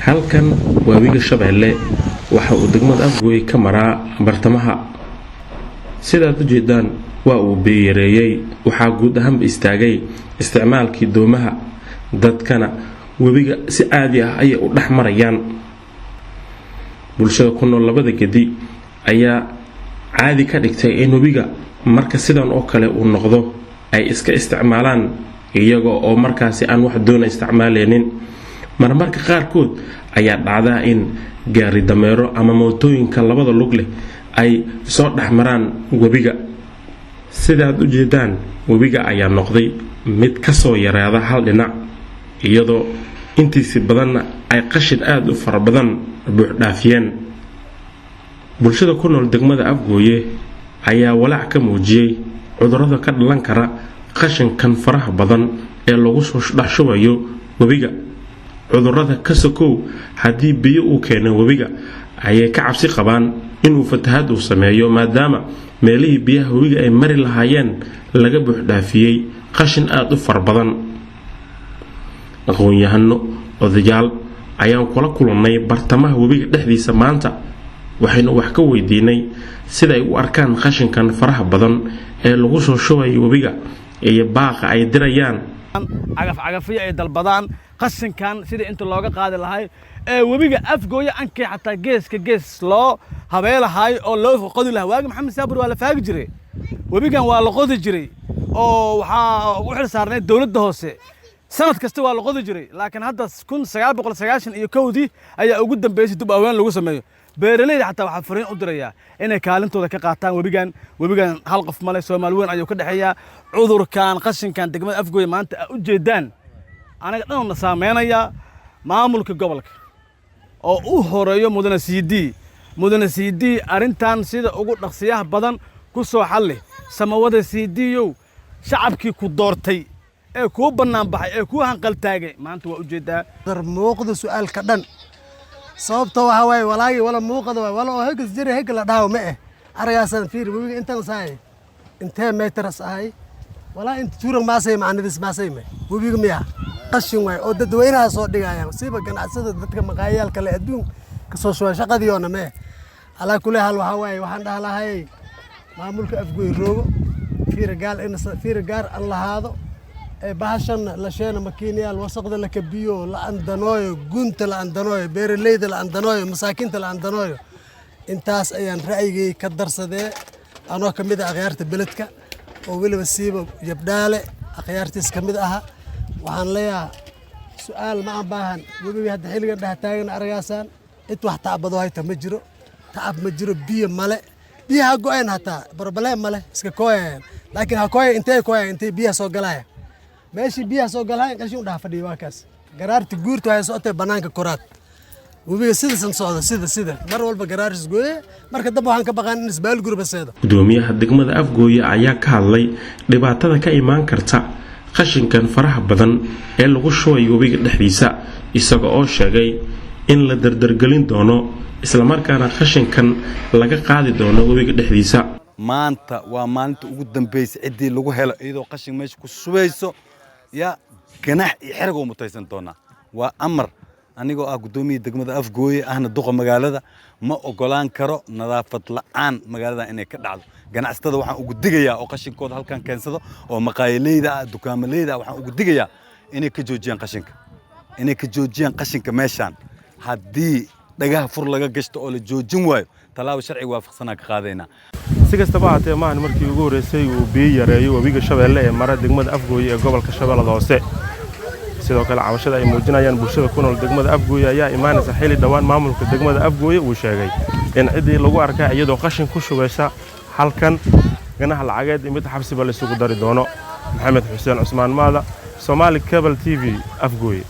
halkan waabiga Shabeelle waxa uu degmada Afgooy ka maraa bartamaha sidaad u jeedaan waa uu beeyareeyay waxa guud ahaan istaagay isticmaalkii doomaha dadkana wabiga si caadi ah ay u dhaxmarayaan bulshada ku nool labada gedi ayaa caadi ka dhigtay in wabiga marka sidan oo kale uu noqdo ay iska isticmaalaan iyagoo oo markaasi aan wax doona isticmaaleenin marmarka qaarkood ayaa dhacda in gaari dameero ama mootooyinka labada lug leh ay soo dhaxmaraan wabiga sidaad u jeedaan wabiga ayaa noqday mid ka soo yaraada hal dhinac iyadoo intiisi badan ay qashin aad u fara badan buux dhaafiyeen bulshada ku nool degmada Afgooye ayaa walaac ka muujiyay cudurrada ka dhalan kara qashinkan faraha badan ee lagu soo dhaxshubayo wabiga cudurrada ka sokow haddii biyo uu keeno wabiga ayay ka cabsi qabaan inuu fatahaad uu sameeyo maadaama meelihii biyaha wabiga ay mari lahaayeen laga buux dhaafiyay qashin aad u fara badan aqoon-yahano odayaal ayaan kula kulannay bartamaha wabiga dhexdiisa maanta waxaynu wax ka weydiinay sida ay u arkaan qashinkan faraha badan ee lagu soo shubayo wabiga iyo baaqa ay dirayaan cagaf-cagafyo ay dalbadaan qashinkan sida inta looga qaadi lahay ee wabiga Afgooye ankay xataa gees loo habeelahay oo loo qodi lahaa waagi maxamed saabir waa la faagi jiray wabigan waa la qodi jiray oo waxa u xil saarnay dawladda hoose sanad kasta waa la qodi jiray laakiin hadda 1991 ayaa ugu dambeysay dib awaan lagu sameeyo beeraleyda xataa waxa fariin u diraya inay kaalintooda ka qaataan wabigan hal qof male Soomaali weyn ayuu ka dhaxeeyaa cudurkan qashinkan degmada Afgooye maanta u jeedaan anaga dhan saameynaya maamulka gobolka oo u horeeyo mudane CD arintan sida ugu dhaqsiyaha badan ku soo xalli samawada CD-yow shacabkii ku doortay ee ku banaan baxay ee ku hanqal taagay maanta waa u jeedaa muuqda su'aalka dhan sababtoo waxa way walaagi wala muuqada wala oo hegas jira heg la dhaaw ma aragaasan fiir wabiga intan saay intee meters ahay wala inta tuurag maasay macnidis maasay ma wabiga miya qashin way oo dadweynaha soo dhigayaan siiba ganacsada dadka maqaayalka la adduun ka soo shaqadiyoona ma ala kulli hal waxa way waxaan dhahlahay maamulka Afgooy roogo fiir gaar allahaado bahashan la sheena makiiniyal wasaqda la kabiyo la andanooyo gunta la andanooyo beeraleyda la andanooyo masaakiinta la andanooyo intaas ayaan ra'yigay ka darsadee anoo kamid ah akhyaarta beledka oo waliba siiba jabdaale akhyaartiis kamid aha waxaan leeyahay su'aal ma baahan wabiga hadda xilliga dhax taagan aragaasan inta wax taabado hayta ma jiro taab ma jiro biyo male biyaha go'een hataa problem male iska kooyeen laakiin ha kooyeen intee biyaha soo galaya meeshii biyaha soo galaan qashin u dhaaf fadhiyo waa kaas garaarti guurtu ay socotay banaanka koraad wabiga sidaas socdo sida mar walba garaaris gooye marka dab waxaan ka baqaan in isbaal gurbaseedo gudoomiyaha degmada Afgooye ayaa ka hadlay dhibaatada ka imaan karta qashinkan faraha badan ee lagu shubayo wabiga dhexdiisa isaga oo sheegay in la dardargelin doono isla markaana qashinkan laga qaadi doono wabiga dhexdiisa maanta waa maalinta ugu dambeysay cidii lagu helo iyadoo qashin meesha ku subayso ya ganax iyo xirgo mutaysan doona waa amar anigoo ah gudoomiyaha degmada Afgooye ahna duqa magaalada ma ogolaan karo nadaafad la'aan magaalada inay ka dhacdo ganacsatada waxaan ugu digayaa oo qashinkooda halkan keensado oo maqaayileyda dukaamaleyda waxaan ugu digayaa inay ka joojiyaan qashinka meeshan haddii dhagaha fur laga gashto oo la joojin waayo talaabo sharci waafaqsanaa ka qaadayna si kastaba haatee maahan markii ugu horeysay uu biyo yareeyo wabiga Shabeelle ee mara degmada Afgooye ee gobolka Shabeellada Hoose sidoo kale cabashada ay muujinayaan bulshada ku nool degmada Afgooye ayaa imaanaysa xilli dhawaan maamulka degmada Afgooye uu sheegay in cidii lagu arkay iyadoo qashin ku shubaysa halkan ganaha lacageed mid xabsiba la isugu dari doono maxamed xuseen cusmaan maada Somali Cable TV Afgooye